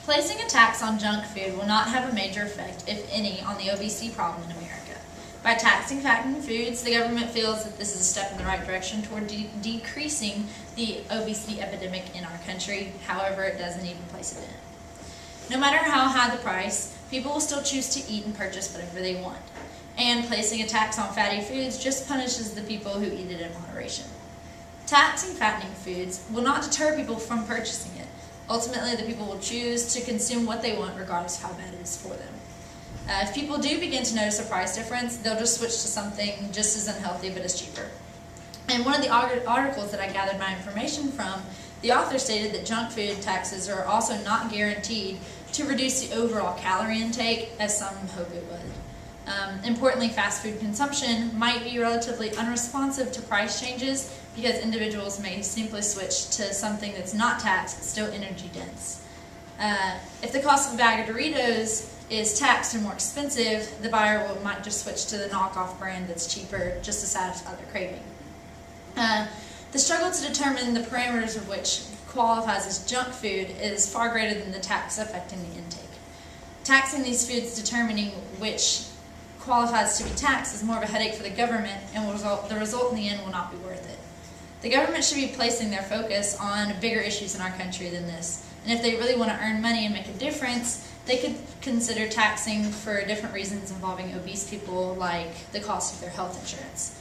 Placing a tax on junk food will not have a major effect, if any, on the obesity problem in America. By taxing fattening foods, the government feels that this is a step in the right direction toward decreasing the obesity epidemic in our country. However, it doesn't even place it in. No matter how high the price, people will still choose to eat and purchase whatever they want. And placing a tax on fatty foods just punishes the people who eat it in moderation. Taxing fattening foods will not deter people from purchasing it. Ultimately, the people will choose to consume what they want regardless of how bad it is for them. If people do begin to notice a price difference, they'll just switch to something just as unhealthy but as cheaper. In one of the articles that I gathered my information from, the author stated that junk food taxes are also not guaranteed to reduce the overall calorie intake, as some hope it would. Importantly, fast food consumption might be relatively unresponsive to price changes because individuals may simply switch to something that's not taxed but still energy dense. If the cost of a bag of Doritos is taxed and more expensive, the buyer might just switch to the knockoff brand that's cheaper just to satisfy their craving. The struggle to determine the parameters of which qualifies as junk food is far greater than the tax affecting the intake. Taxing these foods determining which qualifies to be taxed is more of a headache for the government, and the result in the end will not be worth it. The government should be placing their focus on bigger issues in our country than this, and if they really want to earn money and make a difference, they could consider taxing for different reasons involving obese people, like the cost of their health insurance.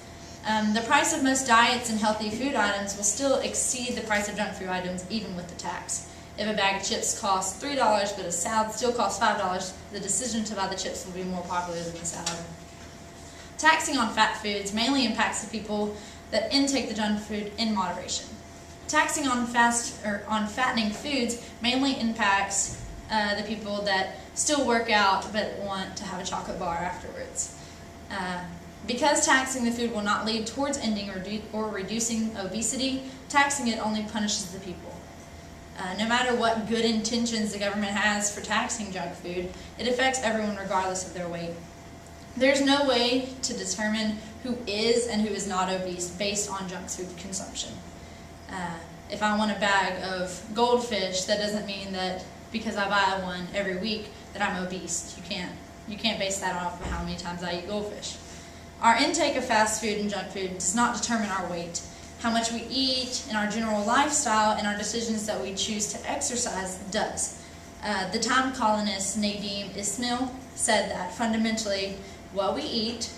The price of most diets and healthy food items will still exceed the price of junk food items even with the tax. If a bag of chips costs $3 but a salad still costs $5, the decision to buy the chips will be more popular than the salad. Taxing on fat foods mainly impacts the people that intake the junk food in moderation. Taxing on fattening foods mainly impacts the people that still work out but want to have a chocolate bar afterwards. Because taxing the food will not lead towards ending or reducing obesity, taxing it only punishes the people. No matter what good intentions the government has for taxing junk food, it affects everyone regardless of their weight. There's no way to determine who is and who is not obese based on junk food consumption. If I want a bag of goldfish, that doesn't mean that because I buy one every week that I'm obese. You can't base that off of how many times I eat goldfish. Our intake of fast food and junk food does not determine our weight. How much we eat and our general lifestyle and our decisions that we choose to exercise does. The time columnist Nadim Ismail said that fundamentally what we eat,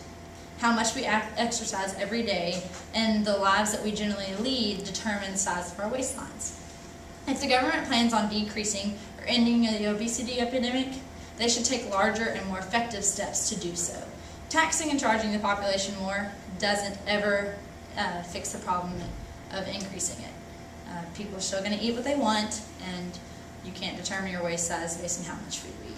how much we exercise every day, and the lives that we generally lead determine the size of our waistlines. If the government plans on decreasing or ending the obesity epidemic, they should take larger and more effective steps to do so. Taxing and charging the population more doesn't ever fix the problem of increasing it. People are still going to eat what they want, and you can't determine your waist size based on how much food we eat.